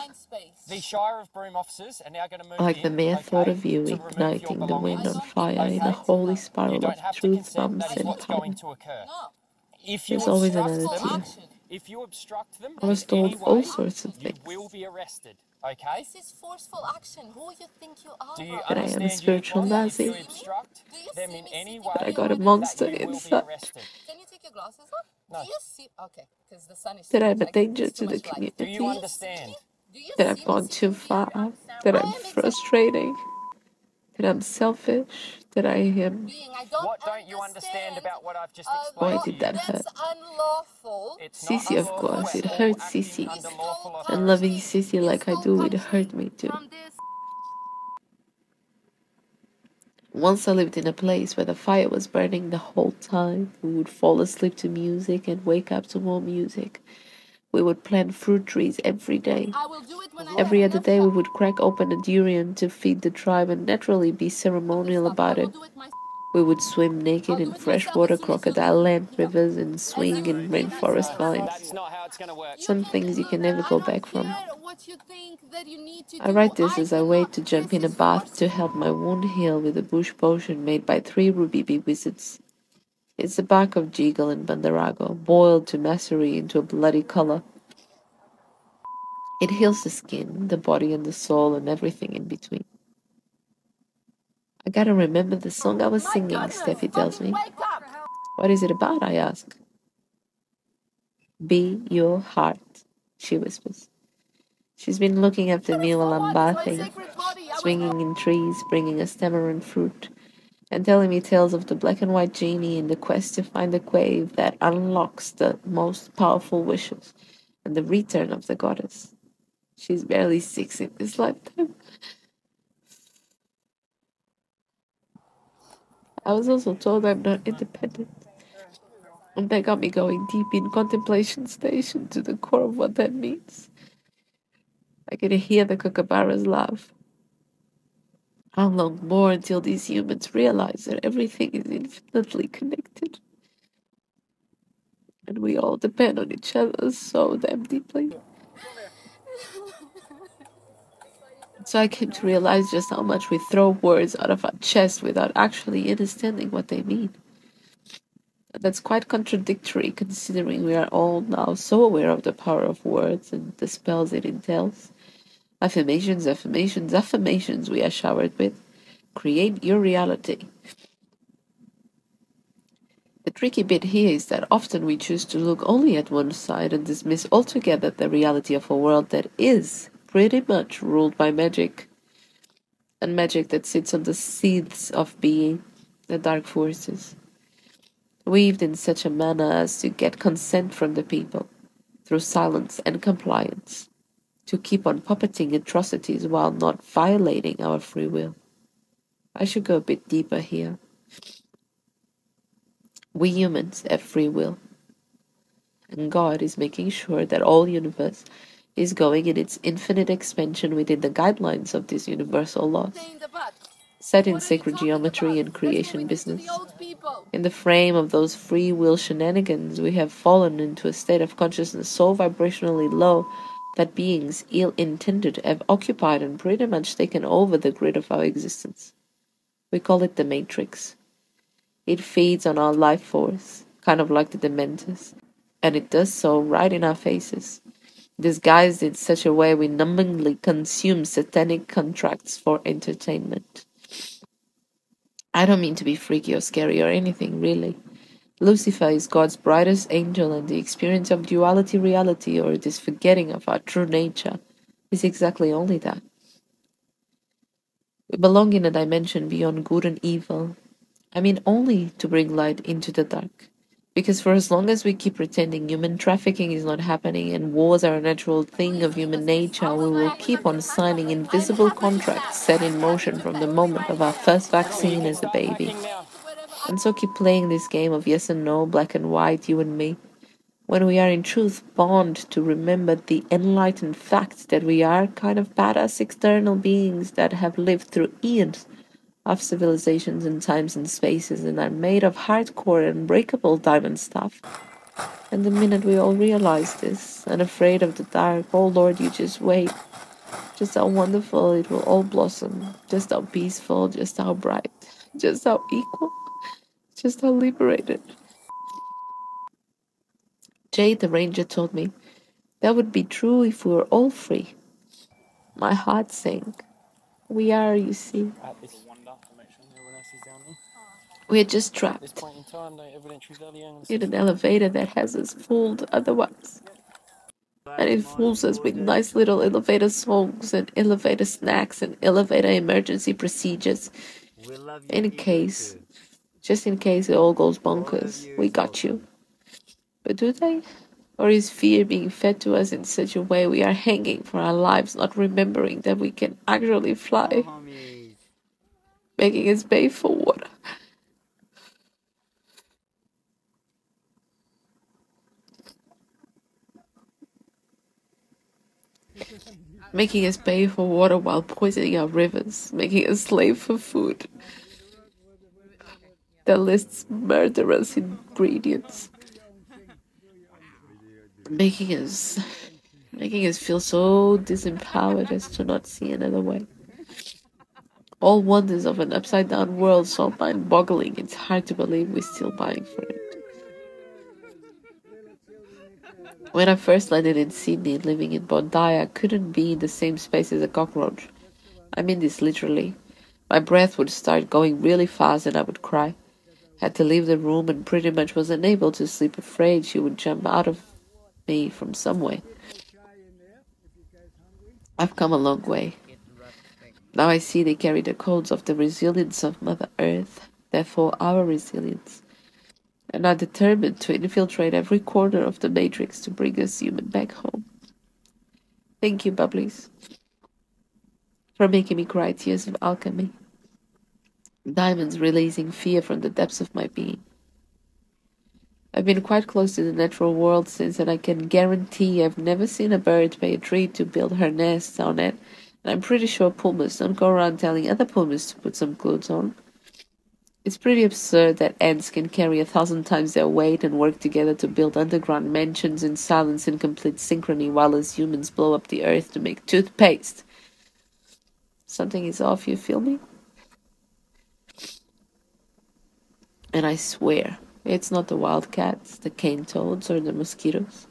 the Shire of Broom officers are now going to move like the in, mere thought okay, of you to remove your igniting the wind belongings. on fire in a Okay, holy you spiral don't of have to truth, consent. That bumps, is and what's power. going to occur. If you There's always obstruct another them, tier. if you obstruct them I was in told any all way, sorts of you things. will be arrested. Okay? This is forceful action. Who you think you are, Do you That I am a understand, spiritual Unicorn? If you Nazi, obstruct them in any way, that I got a that monster you will be inside, arrested. Can you take your glasses off? No. Do you see? Okay, because the sun is that too I'm much. a danger It's too to the much light. Do you community, understand? Do you that see I've me gone too sitting here? far, that I I'm am exactly frustrating, that I'm selfish, that I am. being. I don't What don't you understand about what I've just Why explained to did you? that hurt? That's unlawful. It's not Sissy, of unlawful. course, it We're all hurts acting Sissy. under lawful And authority. loving Sissy like I do, it hurt me too. From this. Once I lived in a place where the fire was burning the whole time. We would fall asleep to music and wake up to more music. We would plant fruit trees every day. I will do it when I Every have other enough day we time. would crack open a durian to feed the tribe and naturally be ceremonial Stop. I about will it. do it myself. We would swim naked I'll in do it myself freshwater as soon as you crocodile leave. land rivers and swing in Be rainforest nice to vines. That's not how it's going to work. Some things you can never I go don't back care from. what you think that you need to I do. write this I as I wait cannot. to jump This in a is bath to forceful. help my wound heal with a bush potion made by 3 ruby wizards. It's the bark of Jeagle and Bandarago, boiled to macery into a bloody color. It heals the skin, the body and the soul and everything in between. I gotta remember the song I was singing, Steffi tells me. Wake up! What is it about, I ask. Be your heart, she whispers. She's been looking after me while I'm bathing, swinging in trees, bringing us tamarind fruit, and telling me tales of the black and white genie in the quest to find the cave that unlocks the most powerful wishes and the return of the goddess. She's barely 6 in this lifetime. I was also told I'm not independent. And that got me going deep in contemplation station to the core of what that means. I can hear the kookaburras laugh. How long more until these humans realize that everything is infinitely connected? And we all depend on each other so damn deeply. So I came to realize just how much we throw words out of our chest without actually understanding what they mean. That's quite contradictory, considering we are all now so aware of the power of words and the spells it entails. Affirmations, affirmations, affirmations we are showered with. Create your reality. The tricky bit here is that often we choose to look only at one side and dismiss altogether the reality of a world that is pretty much ruled by magic. And magic that sits on the seeds of being, the dark forces, weaved in such a manner as to get consent from the people, through silence and compliance, to keep on puppeting atrocities while not violating our free will. I should go a bit deeper here. We humans have free will, and God is making sure that all universe is going in its infinite expansion within the guidelines of these universal laws, set in sacred geometry and creation business. In the frame of those free will shenanigans, we have fallen into a state of consciousness so vibrationally low that beings ill-intended have occupied and pretty much taken over the grid of our existence. We call it the Matrix. It feeds on our life force, kind of like the Dementors, and it does so right in our faces, disguised in such a way we numbingly consume satanic contracts for entertainment. I don't mean to be freaky or scary or anything, really. Lucifer is God's brightest angel, and the experience of duality reality, or this forgetting of our true nature, is exactly only that. We belong in a dimension beyond good and evil. I mean only to bring light into the dark. Because for as long as we keep pretending human trafficking is not happening and wars are a natural thing of human nature, we will keep on signing invisible contracts set in motion from the moment of our first vaccine as a baby. And so keep playing this game of yes and no, black and white, you and me, when we are in truth bound to remember the enlightened fact that we are kind of badass external beings that have lived through eons of civilizations and times and spaces and are made of hardcore and breakable diamond stuff. And the minute we all realize this, unafraid of the dark, oh Lord, you just wait. Just how wonderful it will all blossom. Just how peaceful, just how bright, just how equal, just how liberated. Jade the ranger told me that would be true if we were all free. My heart sank. We are, you see. We are just trapped in an elevator that has us fooled otherwise. And it fools us with nice little elevator songs and elevator snacks and elevator emergency procedures. Just in case it all goes bonkers, we got you. But do they? Or is fear being fed to us in such a way we are hanging for our lives, not remembering that we can actually fly, making us pay for water? Making us pay for water while poisoning our rivers, making us slave for food that lists murderous ingredients, making us feel so disempowered as to not see another way. All wonders of an upside-down world so mind-boggling, it's hard to believe we're still buying for it. When I first landed in Sydney, living in Bondi, I couldn't be in the same space as a cockroach. I mean this literally. My breath would start going really fast and I would cry. Had to leave the room and pretty much was unable to sleep, afraid she would jump out of me from somewhere. I've come a long way. Now I see they carry the codes of the resilience of Mother Earth, therefore our resilience, and are determined to infiltrate every corner of the Matrix to bring us human back home. Thank you, Bubblies, for making me cry tears of alchemy. Diamonds releasing fear from the depths of my being. I've been quite close to the natural world since, and I can guarantee I've never seen a bird pay a tree to build her nest on it, and I'm pretty sure pumas don't go around telling other pumas to put some clothes on. It's pretty absurd that ants can carry 1,000 times their weight and work together to build underground mansions in silence and complete synchrony while us humans blow up the earth to make toothpaste. Something is off, you feel me? And I swear, it's not the wildcats, the cane toads, or the mosquitoes.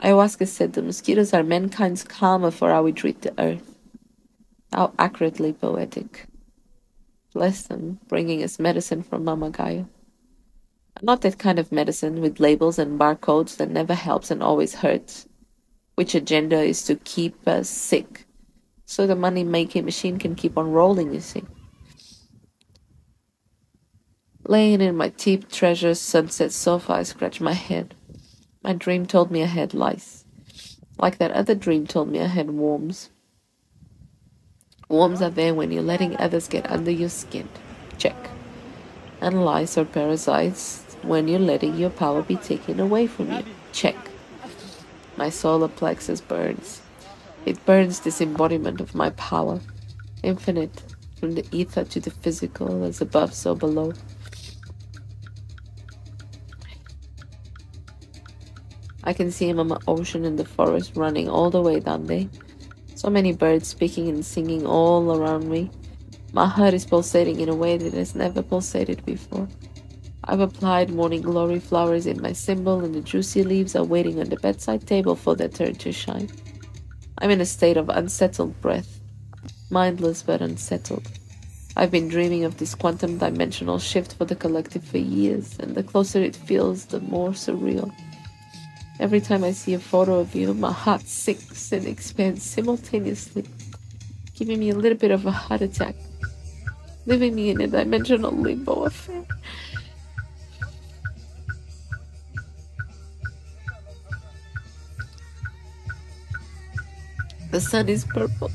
Ayahuasca said the mosquitoes are mankind's karma for how we treat the earth. How accurately poetic. Bless them, bringing us medicine from Mama Gaia. Not that kind of medicine with labels and barcodes that never helps and always hurts, which agenda is to keep us sick, so the money-making machine can keep on rolling, you see. Laying in my deep treasure sunset sofa, I scratch my head. My dream told me I had lice. Like that other dream told me I had worms. Worms are there when you're letting others get under your skin. Check. And lice or parasites when you're letting your power be taken away from you. Check. My solar plexus burns. It burns this embodiment of my power. Infinite, from the ether to the physical, as above so below. I can see Mama Ocean in the forest running all the way down there. So many birds speaking and singing all around me. My heart is pulsating in a way that has never pulsated before. I've applied morning glory flowers in my symbol, and the juicy leaves are waiting on the bedside table for their turn to shine. I'm in a state of unsettled breath, mindless but unsettled. I've been dreaming of this quantum dimensional shift for the collective for years, and the closer it feels, the more surreal. Every time I see a photo of you, my heart sinks and expands simultaneously, giving me a little bit of a heart attack, leaving me in a dimensional limbo affair. The sun is purple.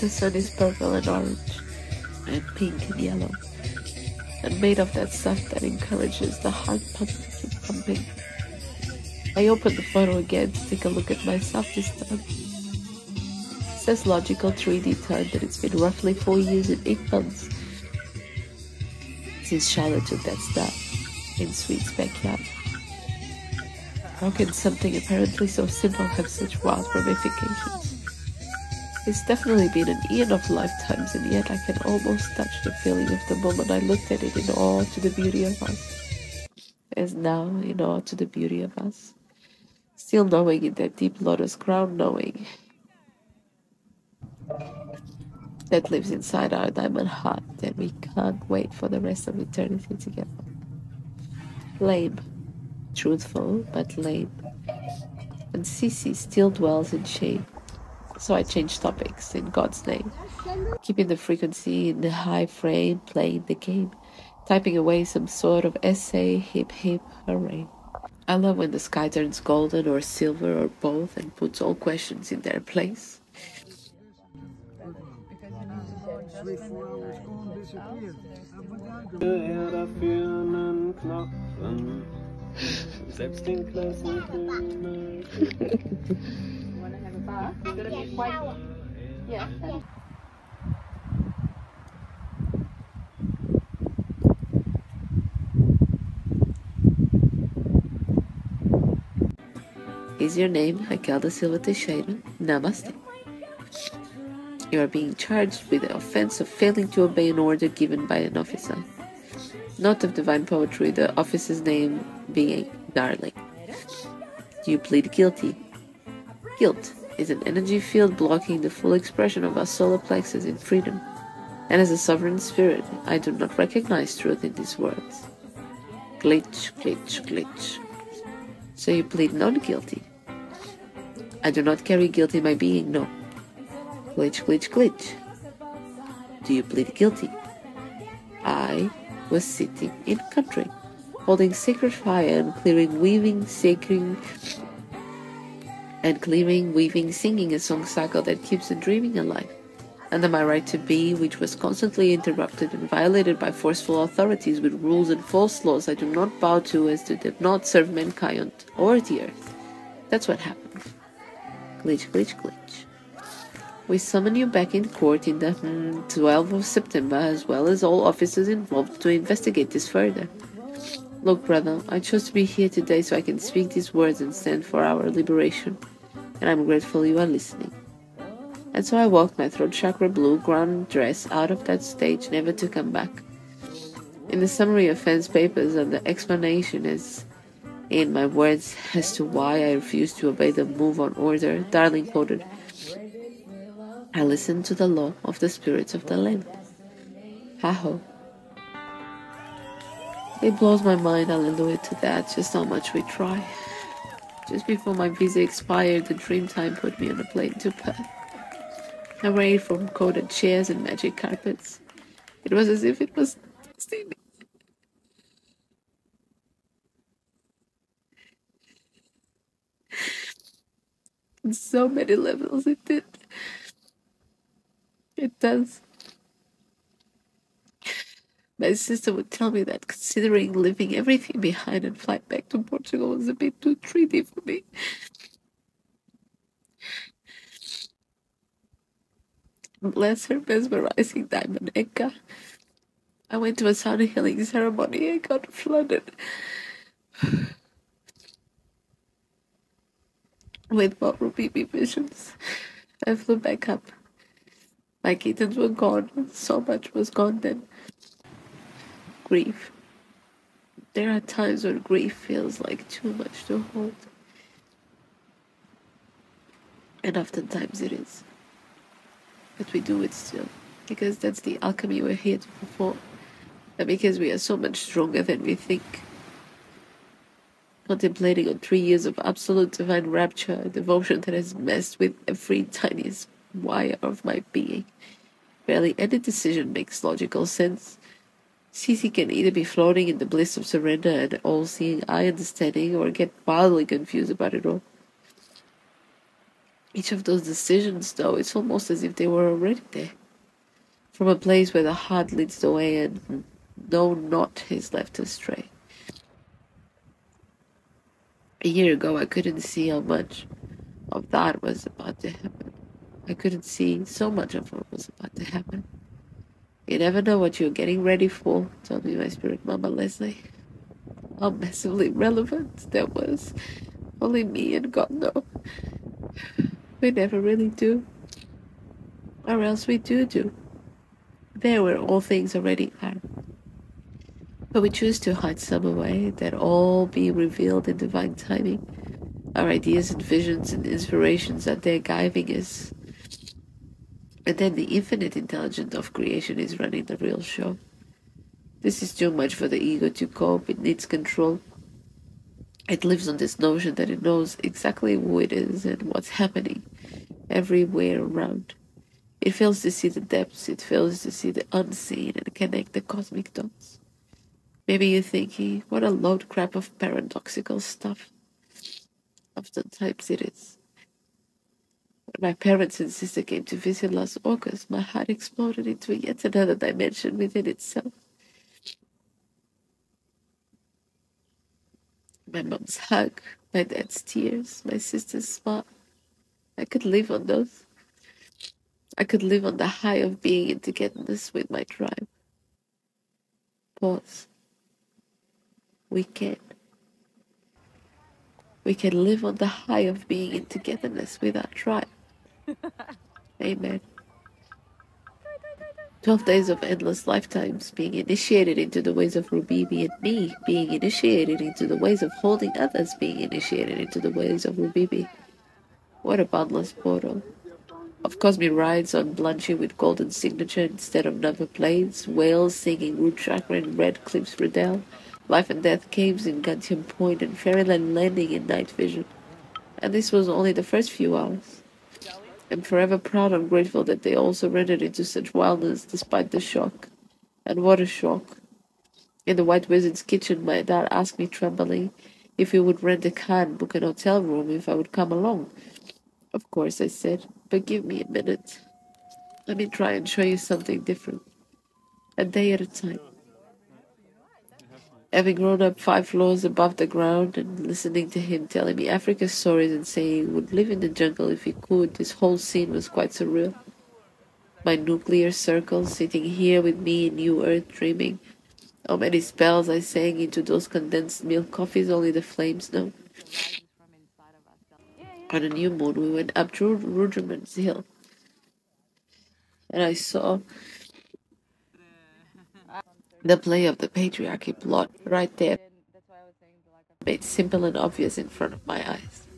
The sun is purple and orange, and pink and yellow, and made of that stuff that encourages the heart pump to keep pumping. I open the photo again to take a look at myself this time. It says logical 3D time that it's been roughly 4 years and 8 months since Charlotte took that stab in Sweet's backyard. How can something apparently so simple have such wild ramifications? It's definitely been an eon of lifetimes, and yet I can almost touch the feeling of the moment I looked at it in awe to the beauty of us. As now, in awe to the beauty of us. Still knowing in that deep lotus crown, knowing that lives inside our diamond heart, that we can't wait for the rest of eternity together. Lame. Truthful, but lame. And sissy still dwells in shame. So I changed topics in God's name, keeping the frequency in the high frame, playing the game, typing away some sort of essay, hip hip hooray. I love when the sky turns golden or silver or both and puts all questions in their place. Is your name Raquel da Silva Teixeira? Namaste. You are being charged with the offense of failing to obey an order given by an officer. Note of divine poetry, the officer's name being Darling. Do you plead guilty? Guilt is an energy field blocking the full expression of our solar plexus in freedom. And as a sovereign spirit, I do not recognize truth in these words. Glitch, glitch, glitch. So you plead non-guilty. I do not carry guilt in my being, no. Glitch, glitch, glitch. Do you plead guilty? I was sitting in country, holding sacred fire and clearing, weaving, singing a song cycle that keeps the dreaming alive. under my right to be, which was constantly interrupted and violated by forceful authorities with rules and false laws I do not bow to, as do not serve mankind or the earth. That's what happened. Glitch, glitch, glitch. We summon you back in court in the 12th of September, as well as all officers involved, to investigate this further. Look, brother, I chose to be here today so I can speak these words and stand for our liberation, and I'm grateful you are listening. And so I walked my throat chakra blue ground dress out of that stage, never to come back. In the summary offense papers and the explanation as in my words as to why I refused to obey the move on order, Darling quoted, I listened to the law of the spirits of the land. Ha-ho. It blows my mind, hallelujah to that, just how much we try. Just before my visa expired, the Dreamtime put me on a plane to Perth. Away from coated chairs and magic carpets. It was as if it was tasting me. On so many levels it did. It does. My sister would tell me that considering leaving everything behind and flying back to Portugal was a bit too treaty for me. Bless her mesmerizing diamond anchor. I went to a sound healing ceremony and got flooded with more ruby visions. I flew back up. My kittens were gone. So much was gone then. Grief. There are times when grief feels like too much to hold. And oftentimes it is. But we do it still, because that's the alchemy we're here to perform, and because we are so much stronger than we think. Contemplating on 3 years of absolute divine rapture, a devotion that has messed with every tiniest wire of my being. Barely any decision makes logical sense. Sissy can either be floating in the bliss of surrender and all-seeing eye understanding, or get wildly confused about it all. Each of those decisions, though, it's almost as if they were already there. From a place where the heart leads the way and no knot is left astray. A year ago, I couldn't see how much of that was about to happen. I couldn't see so much of what was about to happen. You never know what you're getting ready for, told me my spirit mama Leslie. How massively relevant that was. Only me and God know. We never really do. Or else we do. There where all things already are. But we choose to hide some away, that all be revealed in divine timing. Our ideas and visions and inspirations are there guiding us. And then the infinite intelligence of creation is running the real show. This is too much for the ego to cope. It needs control. It lives on this notion that it knows exactly who it is and what's happening everywhere around. It fails to see the depths, it fails to see the unseen and connect the cosmic dots. Maybe you're thinking, what a load crap of paradoxical stuff. Oftentimes it is. When my parents and sister came to visit last August, my heart exploded into yet another dimension within itself. My mom's hug, my dad's tears, my sister's smile. I could live on those. I could live on the high of being in togetherness with my tribe. Pause. We can. We can live on the high of being in togetherness with our tribe. Amen. 12 days of endless lifetimes, being initiated into the ways of Rubibi, and me being initiated into the ways of holding others being initiated into the ways of Rubibi. What a boundless portal. Of cosmic rides on Blunchy with golden signature instead of number plates, whales singing root chakra in Red Cliffs Riddell, life and death caves in Guntium Point, and fairyland landing in night vision. And this was only the first few hours. I'm forever proud and grateful that they all surrendered into such wildness despite the shock. And what a shock. In the White Wizard's kitchen, my dad asked me trembling if he would rent a car and book an hotel room if I would come along. Of course, I said, but give me a minute. Let me try and show you something different, a day at a time. Having grown up 5 floors above the ground and listening to him telling me Africa's stories and saying he would live in the jungle if he could, this whole scene was quite surreal. My nuclear circle sitting here with me in New Earth dreaming. How many spells I sang into those condensed milk coffees only the flames know. On a new moon we went up through Ruderman's Hill, and I saw the play of the patriarchy plot right there, made simple and obvious in front of my eyes.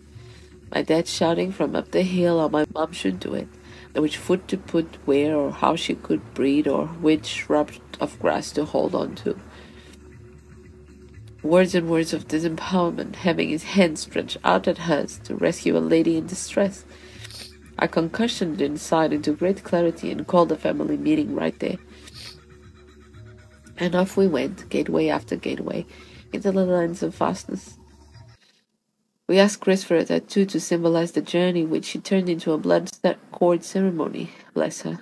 My dad shouting from up the hill how my mom should do it, and which foot to put where, or how she could breathe, or which shrub of grass to hold on to. Words and words of disempowerment, having his hand stretched out at hers to rescue a lady in distress. I concussioned inside into great clarity and called a family meeting right there. And off we went, gateway after gateway, into the lines of vastness. We asked Chris for a tattoo to symbolize the journey, which she turned into a blood cord ceremony, bless her.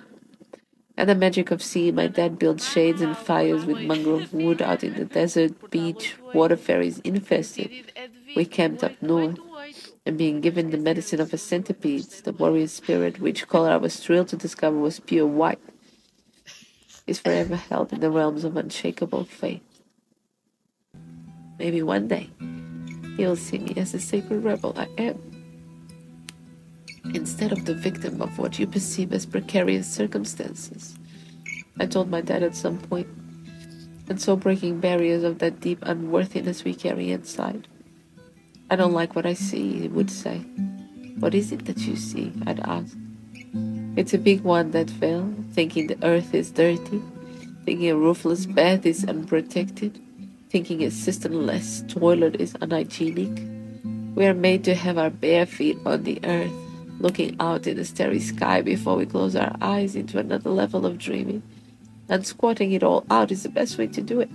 And the magic of seeing my dad build shades and fires with mangrove wood out in the desert, beach, water fairies infested. We camped up north, and being given the medicine of a centipede, the warrior spirit, which color I was thrilled to discover was pure white, is forever held in the realms of unshakable faith. Maybe one day he'll see me as the sacred rebel I am, instead of the victim of what you perceive as precarious circumstances, I told my dad at some point, and so breaking barriers of that deep unworthiness we carry inside. I don't like what I see, he would say. What is it that you see? I'd ask. It's a big one that fell, thinking the earth is dirty, thinking a roofless bath is unprotected, thinking a cisternless toilet is unhygienic. We are made to have our bare feet on the earth, looking out in the starry sky before we close our eyes into another level of dreaming, and squatting it all out is the best way to do it.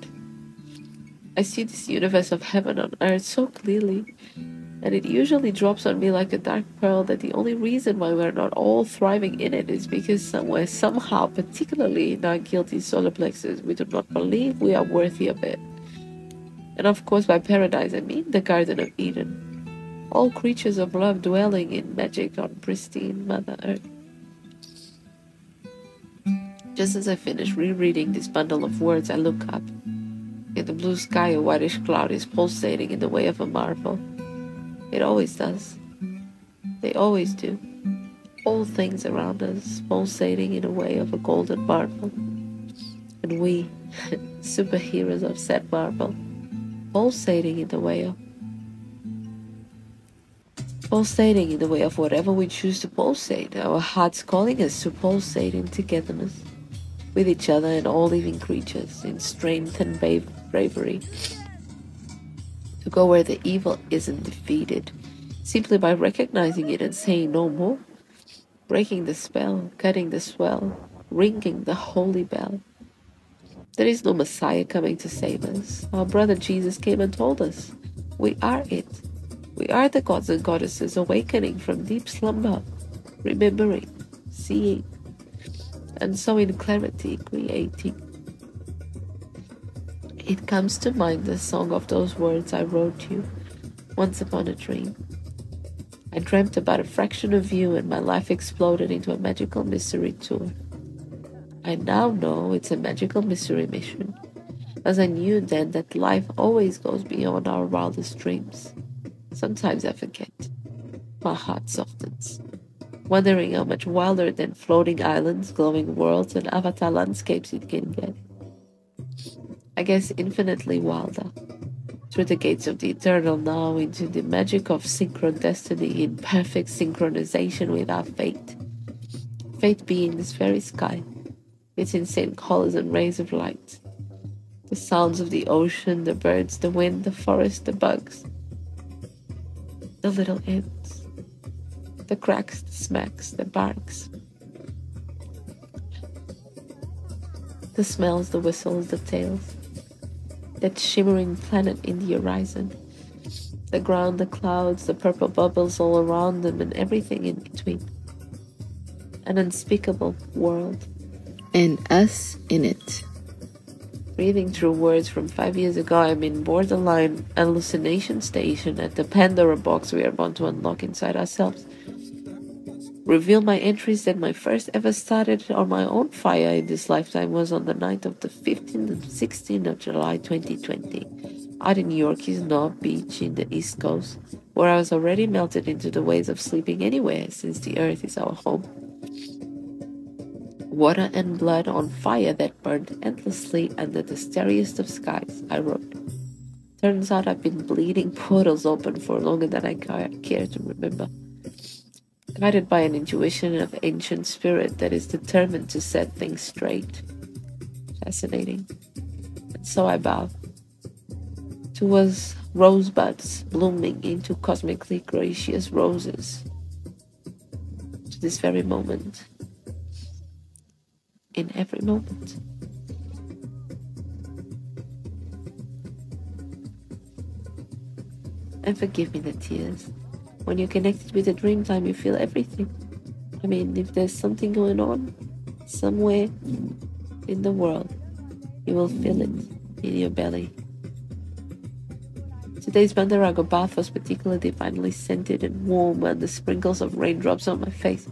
I see this universe of heaven on earth so clearly, and it usually drops on me like a dark pearl that the only reason why we're not all thriving in it is because somewhere, somehow, particularly in our guilty solar plexus, we do not believe we are worthy of it. And of course by paradise I mean the Garden of Eden, all creatures of love dwelling in magic on pristine Mother Earth. Just as I finish rereading this bundle of words, I look up. In the blue sky a whitish cloud is pulsating in the way of a marvel. It always does. They always do. All things around us pulsating in a way of a golden marble. And we, superheroes of said marble, pulsating in the way of whatever we choose to pulsate, our hearts calling us to pulsate in togetherness with each other and all living creatures, in strength and bravery, to go where the evil isn't defeated, simply by recognizing it and saying no more, breaking the spell, cutting the swell, ringing the holy bell. There is no Messiah coming to save us. Our brother Jesus came and told us, we are it. We are the gods and goddesses awakening from deep slumber, remembering, seeing, and so in clarity creating. It comes to mind the song of those words I wrote you once upon a dream. I dreamt about a fraction of you and my life exploded into a magical mystery tour. I now know it's a magical mystery mission, as I knew then that life always goes beyond our wildest dreams. Sometimes I forget. My heart softens, wondering how much wilder than floating islands, glowing worlds, and avatar landscapes it can get. I guess infinitely wilder, through the gates of the eternal now into the magic of synchron destiny in perfect synchronization with our fate. Fate being this very sky, its insane colors and rays of light. The sounds of the ocean, the birds, the wind, the forest, the bugs, the little ants, the cracks, the smacks, the barks, the smells, the whistles, the tales, that shimmering planet in the horizon, the ground, the clouds, the purple bubbles all around them and everything in between. an unspeakable world. And us in it. Reading through words from 5 years ago, I'm in borderline hallucination station at the Pandora box we are bound to unlock inside ourselves. Reveal my entries that my first ever started on my own fire in this lifetime was on the night of the 15th and 16th of July 2020, out in Yorkie's Knob Beach in the East Coast, where I was already melted into the ways of sleeping anywhere since the earth is our home. Water and blood on fire that burned endlessly under the starriest of skies, I wrote. Turns out I've been bleeding portals open for longer than I care to remember. Guided by an intuition of ancient spirit that is determined to set things straight. Fascinating. And so I bowed towards rosebuds blooming into cosmically gracious roses. To this very moment. In every moment. And forgive me the tears. When you're connected with a dream time, you feel everything. I mean, if there's something going on somewhere in the world, you will feel it in your belly. Today's Mandarago bath was particularly divinely scented and warm, and the sprinkles of raindrops on my face.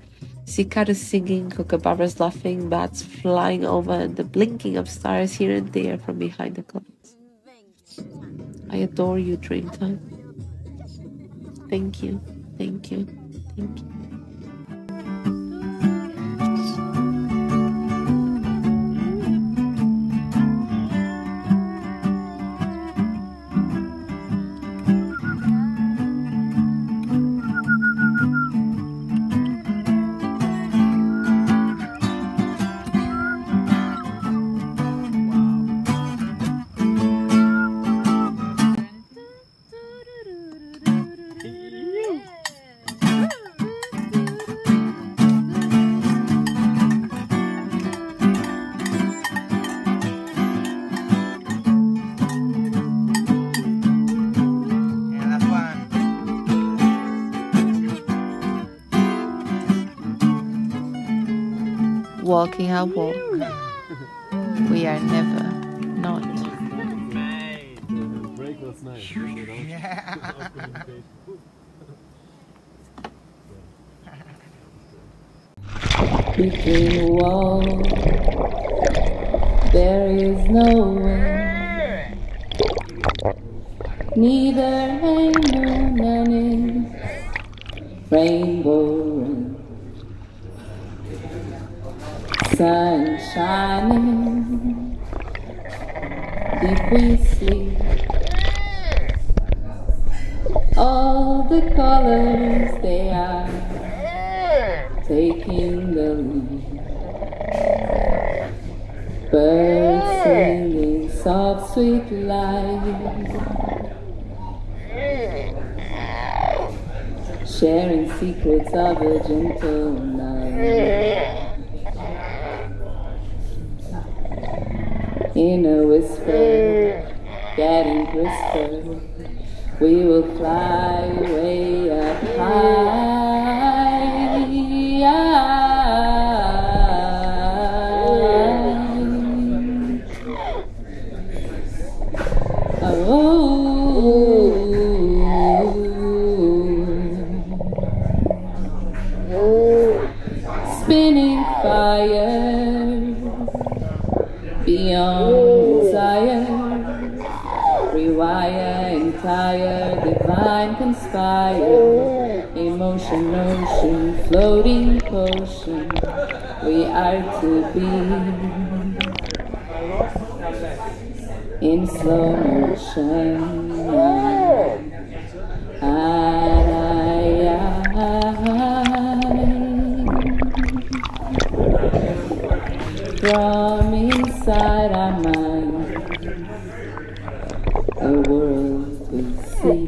Cicadas singing, kookaburras laughing, bats flying over, and the blinking of stars here and there from behind the clouds. I adore you, Dreamtime. Thank you, thank you, thank you. Walking our walk. We are never not. Between the walls, there is no way. Neither rainbow mountains, rainbow rain. Sun shining, deep we sleep. All the colors they are taking the lead. Birds singing soft sweet light, sharing secrets of a gentle night. In a whisper, getting crisper, we will fly way up high. Oh, spinning fire beyond desire, rewire, entire, divine conspire, emotion, ocean, floating potion, we are to be in slow motion. From inside our mind, a world we see.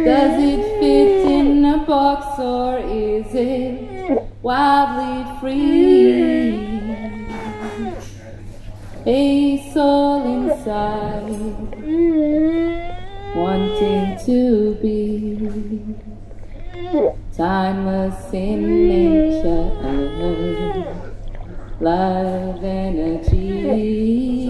Does it fit in a box, or is it wildly free? A soul inside, wanting to be timeless in nature, love energy.